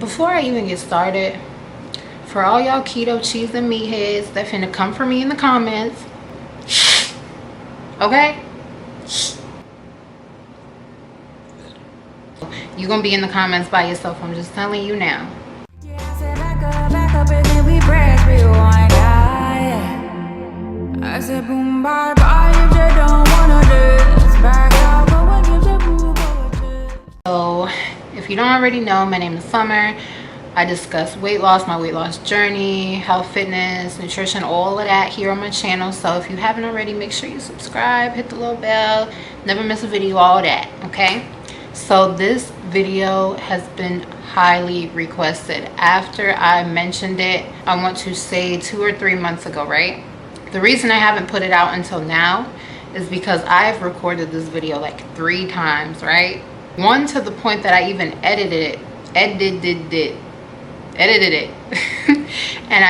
Before I even get started, for all y'all keto cheese and meatheads that finna come for me in the comments, okay? You're gonna be in the comments by yourself. I'm just telling you now. So if you don't already know, my name is Summer. I discuss weight loss, my weight loss journey, health, fitness, nutrition, all of that here on my channel. So if you haven't already, make sure you subscribe, hit the little bell, never miss a video, all that, okay? So this video has been highly requested. After I mentioned it, I want to say 2 or 3 months ago, right? The reason I haven't put it out until now is because I've recorded this video like 3 times, right? One to the point that I even edited it and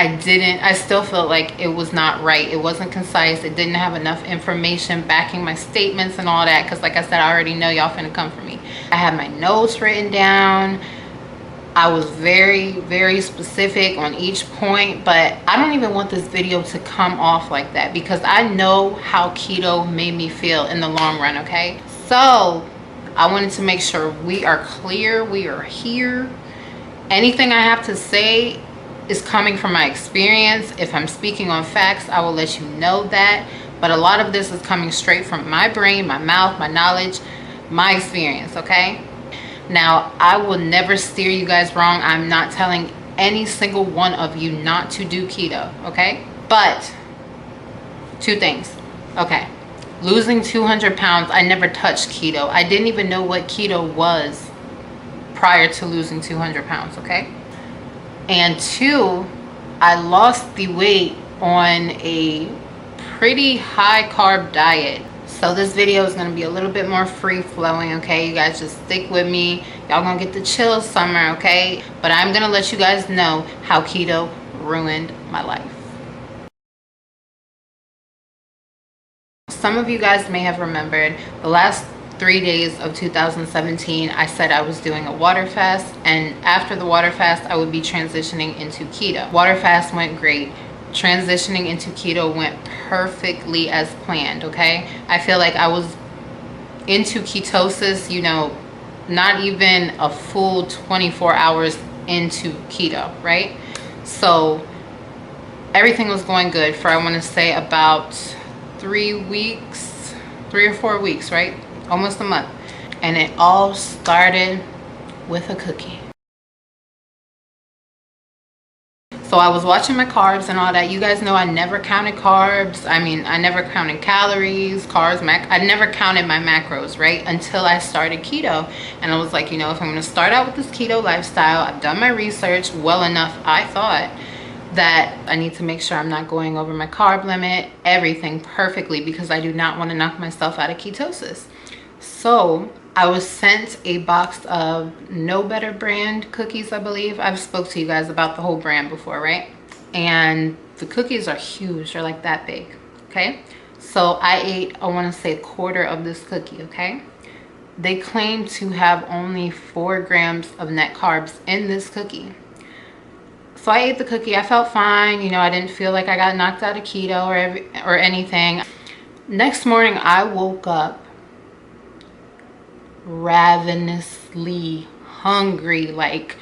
I still felt like it was not right. It wasn't concise. It didn't have enough information backing my statements and all that, because like I said, I already know y'all finna come for me. I had my notes written down. I was very specific on each point, but I don't even want this video to come off like that, because I know how keto made me feel in the long run, okay? So I wanted to make sure we are clear, we are here. Anything I have to say is coming from my experience. If I'm speaking on facts, I will let you know that. But a lot of this is coming straight from my brain, my mouth, my knowledge, my experience, okay? Now, I will never steer you guys wrong. I'm not telling any single one of you not to do keto, okay? But 2 things, okay? Losing 200 pounds, I never touched keto. I didn't even know what keto was prior to losing 200 pounds, okay? And 2, I lost the weight on a pretty high carb diet. So this video is gonna be a little bit more free flowing, okay? You guys just stick with me. Y'all gonna get the chill summer, okay? But I'm gonna let you guys know how keto ruined my life. Some of you guys may have remembered the last 3 days of 2017, I said I was doing a water fast, and after the water fast, I would be transitioning into keto. Water fast went great. Transitioning into keto went perfectly as planned, okay? I feel like I was into ketosis, you know, not even a full 24 hours into keto, right? So everything was going good for, I want to say, about 3 weeks, 3 or 4 weeks, right? Almost a month. And it all started with a cookie. So I was watching my carbs and all that. You guys know I never counted carbs. I mean, I never counted calories, carbs, I never counted my macros, right? Until I started keto. And I was like, you know, if I'm gonna start out with this keto lifestyle, I've done my research well enough, I thought, that I need to make sure I'm not going over my carb limit, everything perfectly, because I do not want to knock myself out of ketosis. So I was sent a box of No Better brand cookies, I believe. I've spoke to you guys about the whole brand before, right? And the cookies are huge. They're like that big, okay? So I ate, I want to say, 1/4 of this cookie, okay? They claim to have only 4 grams of net carbs in this cookie. So I ate the cookie. I felt fine. You know, I didn't feel like I got knocked out of keto or anything. Next morning, I woke up ravenously hungry, like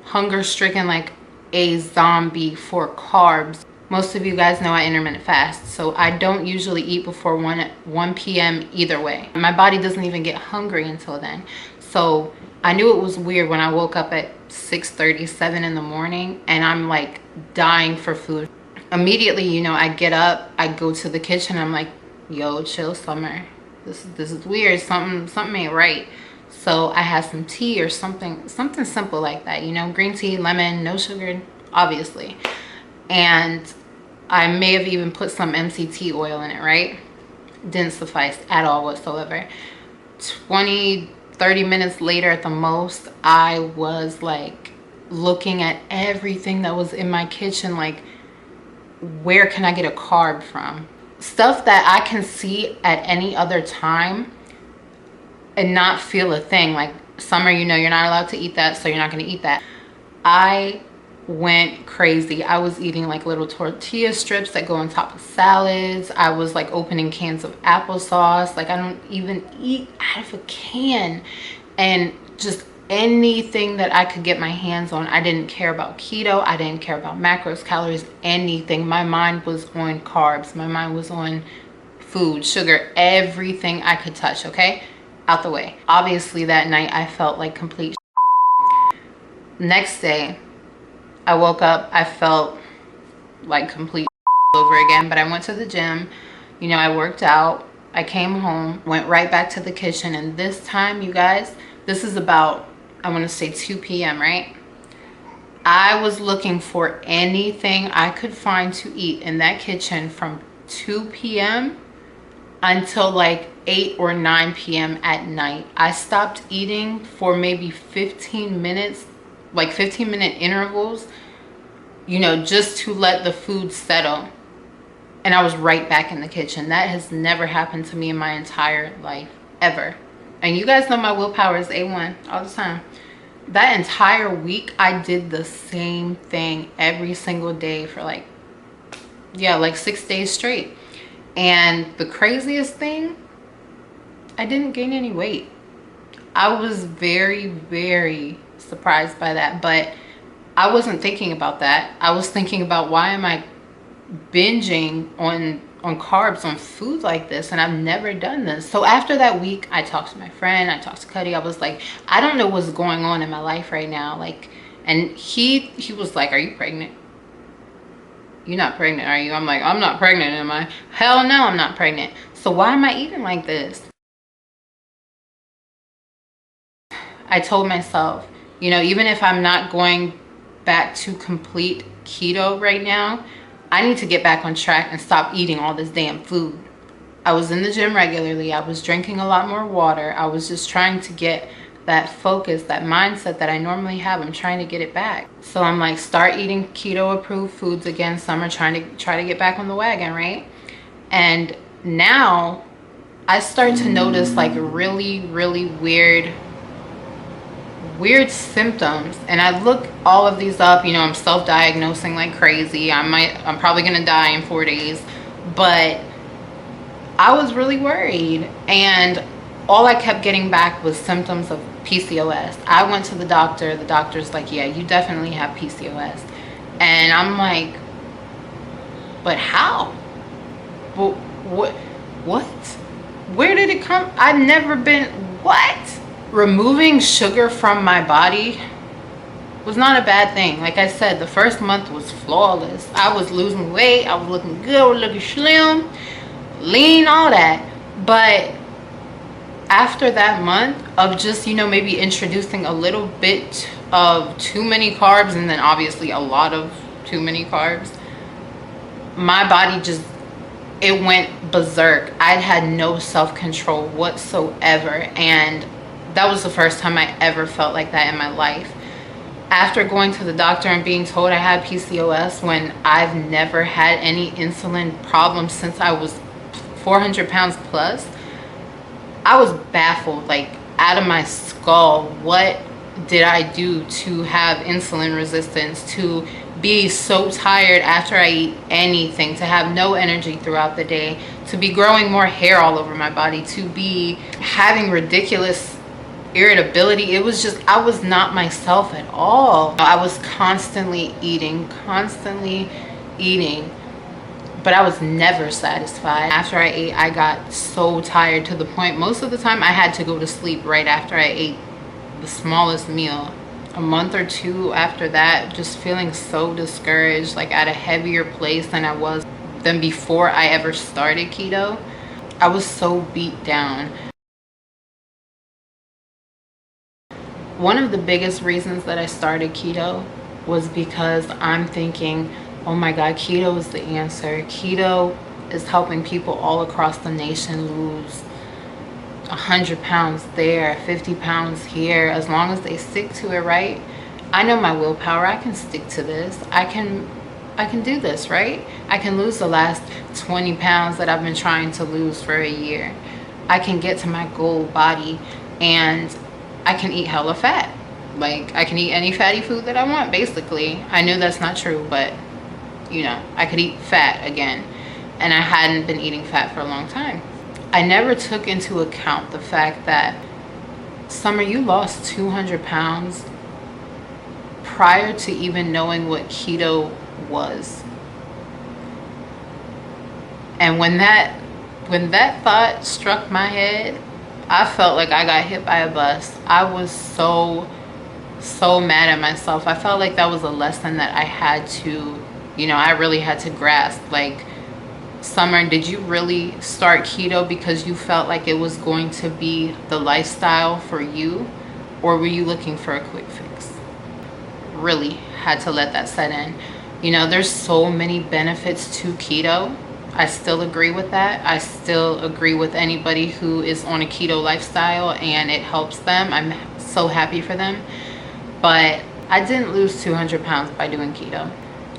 hunger-stricken, like a zombie for carbs. Most of you guys know I intermittent fast, so I don't usually eat before 1 p.m. either way. My body doesn't even get hungry until then. So I knew it was weird when I woke up at 6:37 in the morning and I'm like dying for food. Immediately, you know, I get up, I go to the kitchen, I'm like, yo, chill, Summer. This is weird. Something ain't right. So I had some tea or something simple like that, you know, green tea, lemon, no sugar, obviously. And I may have even put some MCT oil in it, right? Didn't suffice at all whatsoever. 20-30 minutes later at the most, I was like looking at everything that was in my kitchen, like, where can I get a carb from? Stuff that I can see at any other time and not feel a thing. Like, Summer, you know, you're not allowed to eat that, so you're not going to eat that. I went crazy. I was eating like little tortilla strips that go on top of salads. I was like opening cans of applesauce. Like I don't even eat out of a can. And just anything that I could get my hands on. I didn't care about keto. I didn't care about macros, calories, anything. My mind was on carbs. My mind was on food, sugar, everything I could touch, okay? Out the way. Obviously that night I felt like complete Next day, I woke up, I felt like complete over again, but I went to the gym, you know, I worked out, I came home, went right back to the kitchen, and this time, you guys, this is about, I want to say 2 p.m., right? I was looking for anything I could find to eat in that kitchen from 2 p.m. until like 8 or 9 p.m. at night. I stopped eating for maybe 15 minutes, like 15-minute intervals, you know, just to let the food settle. And I was right back in the kitchen. That has never happened to me in my entire life, ever. And you guys know my willpower is A1 all the time. That entire week, I did the same thing every single day for like, yeah, like 6 days straight. And the craziest thing, I didn't gain any weight. I was very, very surprised by that, but I wasn't thinking about that. I was thinking about, why am I binging on carbs, on food like this? And I've never done this. So after that week, I talked to my friend, I talked to Cuddy. I was like, I don't know what's going on in my life right now. Like, and he was like, are you pregnant? You're not pregnant, are you? I'm like, I'm not pregnant, am I? Hell no, I'm not pregnant. So why am I eating like this? I told myself, you know, even if I'm not going back to complete keto right now, I need to get back on track and stop eating all this damn food. I was in the gym regularly. I was drinking a lot more water. I was just trying to get that focus, that mindset that I normally have. I'm trying to get it back. So I'm like, start eating keto approved foods again. Summer, trying to get back on the wagon, right? And now I start to notice like really, really weird symptoms. And I look all of these up, you know, I'm self-diagnosing like crazy. I'm probably gonna die in 4 days, but I was really worried. And all I kept getting back was symptoms of PCOS. I went to the doctor. The doctor's like, yeah, you definitely have PCOS. And I'm like, but how? But what? Where did it come? I've never been, what? Removing sugar from my body was not a bad thing. Like I said, the first month was flawless. I was losing weight. I was looking good. I was looking slim, lean, all that. But after that month of just, you know, maybe introducing a little bit of too many carbs, and then obviously a lot of too many carbs, my body just, it went berserk. I had no self-control whatsoever. And that was the first time I ever felt like that in my life. After going to the doctor and being told I had PCOS, when I've never had any insulin problems since I was 400 pounds plus, I was baffled, like out of my skull. What did I do to have insulin resistance, to be so tired after I eat anything, to have no energy throughout the day, to be growing more hair all over my body, to be having ridiculous irritability? It was just, I was not myself at all. I was constantly eating, but I was never satisfied. After I ate, I got so tired, to the point most of the time I had to go to sleep right after I ate the smallest meal. A month or two after that, just feeling so discouraged, like at a heavier place than before I ever started keto. I was so beat down. One of the biggest reasons that I started keto was because I'm thinking, oh my God, keto is the answer. Keto is helping people all across the nation lose 100 pounds there, 50 pounds here, as long as they stick to it, right? I know my willpower. I can stick to this. I can do this, right? I can lose the last 20 pounds that I've been trying to lose for a year. I can get to my goal body, and I can eat hella fat. Like, I can eat any fatty food that I want, basically. I knew that's not true, but, you know, I could eat fat again. And I hadn't been eating fat for a long time. I never took into account the fact that, Summer, you lost 200 pounds prior to even knowing what keto was. And when that thought struck my head, I felt like I got hit by a bus. I was so mad at myself. I felt like that was a lesson that I had to, you know, I really had to grasp. Like, Summer, did you really start keto because you felt like it was going to be the lifestyle for you? Or were you looking for a quick fix? Really had to let that set in. You know, there's so many benefits to keto. I still agree with that. I still agree with anybody who is on a keto lifestyle and it helps them. I'm so happy for them. But I didn't lose 200 pounds by doing keto.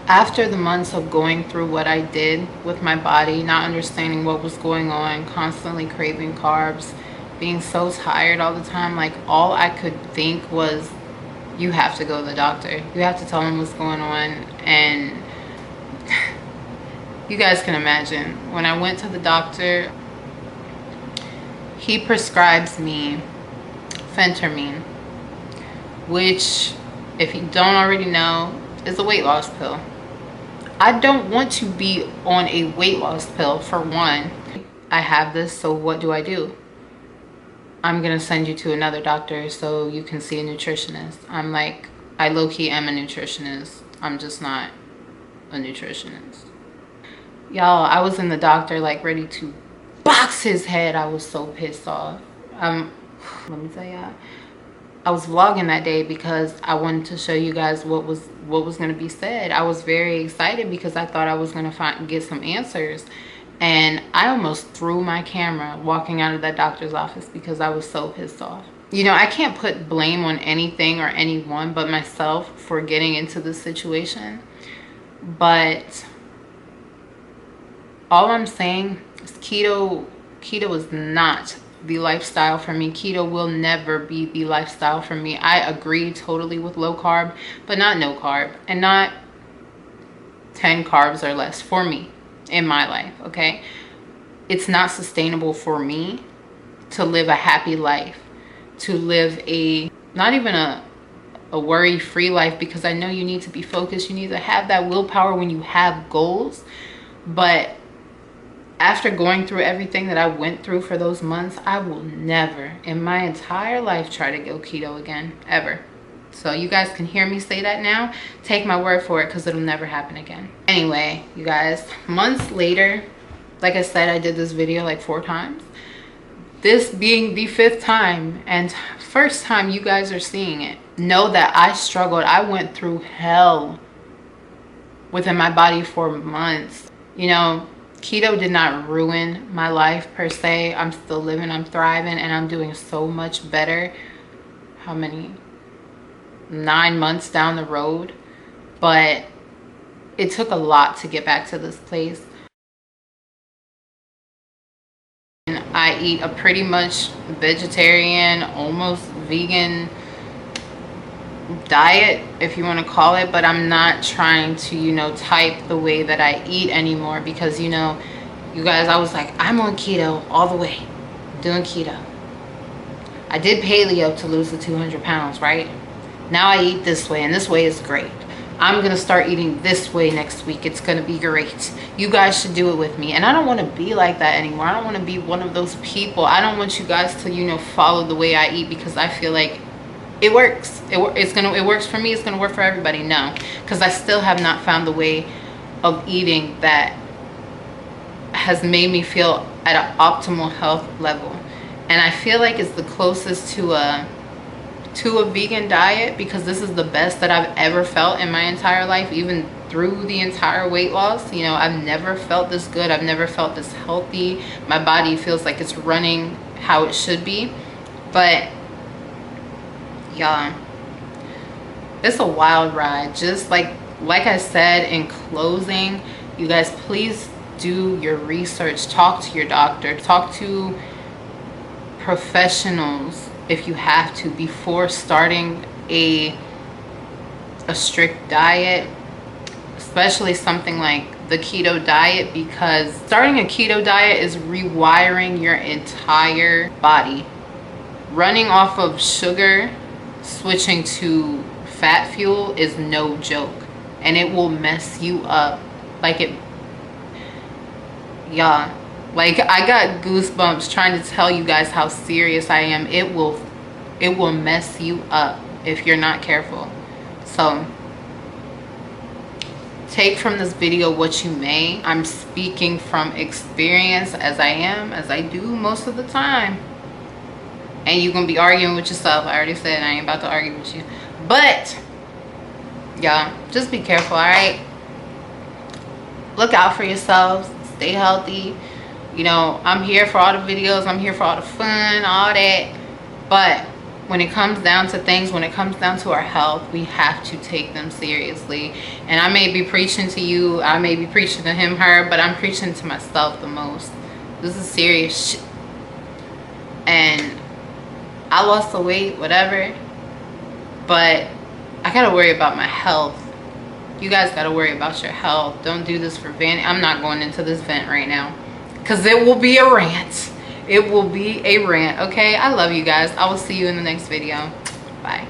After the months of going through what I did with my body, not understanding what was going on, constantly craving carbs, being so tired all the time, like, all I could think was, you have to go to the doctor. You have to tell them what's going on. And you guys can imagine, when I went to the doctor, he prescribes me phentermine, which, if you don't already know, is a weight loss pill. I don't want to be on a weight loss pill, for one. I have this, so what do? I'm gonna send you to another doctor so you can see a nutritionist. I'm like, I low-key am a nutritionist. I'm just not a nutritionist. Y'all, I was in the doctor like ready to box his head. I was so pissed off. Let me tell y'all, I was vlogging that day because I wanted to show you guys what was going to be said. I was very excited because I thought I was going to get some answers. And I almost threw my camera walking out of that doctor's office because I was so pissed off. You know, I can't put blame on anything or anyone but myself for getting into this situation. But all I'm saying is keto is not the lifestyle for me. Keto will never be the lifestyle for me. I agree totally with low carb, but not no carb, and not 10 carbs or less for me in my life, okay? It's not sustainable for me to live a happy life, to live not even a worry-free life, because I know you need to be focused. You need to have that willpower when you have goals. But after going through everything that I went through for those months, I will never in my entire life try to go keto again, ever. So you guys can hear me say that now. Take my word for it, because it'll never happen again. Anyway, you guys, months later, like I said, I did this video like 4 times. This being the 5th time and first time you guys are seeing it. Know that I struggled. I went through hell within my body for months. You know, keto did not ruin my life per se. I'm still living, I'm thriving, and I'm doing so much better. How many? 9 months down the road. But it took a lot to get back to this place. And I eat a pretty much vegetarian, almost vegan diet, if you want to call it, but I'm not trying to, you know, type the way that I eat anymore, because, you know, you guys, I was like, I'm on keto all the way, doing keto. I did paleo to lose the 200 pounds, right? Now I eat this way, and this way is great. I'm gonna start eating this way next week. It's gonna be great. You guys should do it with me. And I don't want to be like that anymore. I don't want to be one of those people. I don't want you guys to, you know, follow the way I eat, because I feel like it works. It works for me. It's gonna work for everybody. No, because I still have not found the way of eating that has made me feel at an optimal health level. And I feel like it's the closest to a vegan diet, because this is the best that I've ever felt in my entire life, even through the entire weight loss. You know, I've never felt this good. I've never felt this healthy. My body feels like it's running how it should be. But y'all, it's a wild ride. Just like I said in closing, you guys, please do your research. Talk to your doctor. Talk to professionals if you have to, before starting a strict diet, especially something like the keto diet, because starting a keto diet is rewiring your entire body. Running off of sugar, switching to fat fuel is no joke, and it will mess you up. Like it, yeah, like I got goosebumps trying to tell you guys how serious I am. It will mess you up if you're not careful. So take from this video what you may. I'm speaking from experience, as I do most of the time. And you're gonna be arguing with yourself. I already said I ain't about to argue with you. But yeah, just be careful, all right? Look out for yourselves. Stay healthy. You know, I'm here for all the videos. I'm here for all the fun, all that. But when it comes down to things, when it comes down to our health, we have to take them seriously. And I may be preaching to you, I may be preaching to him, her, but I'm preaching to myself the most. This is serious shit. And I lost the weight, whatever, but I gotta worry about my health. You guys gotta worry about your health. Don't do this for vanity. I'm not going into this vent right now, because it will be a rant. It will be a rant, okay? I love you guys. I will see you in the next video. Bye.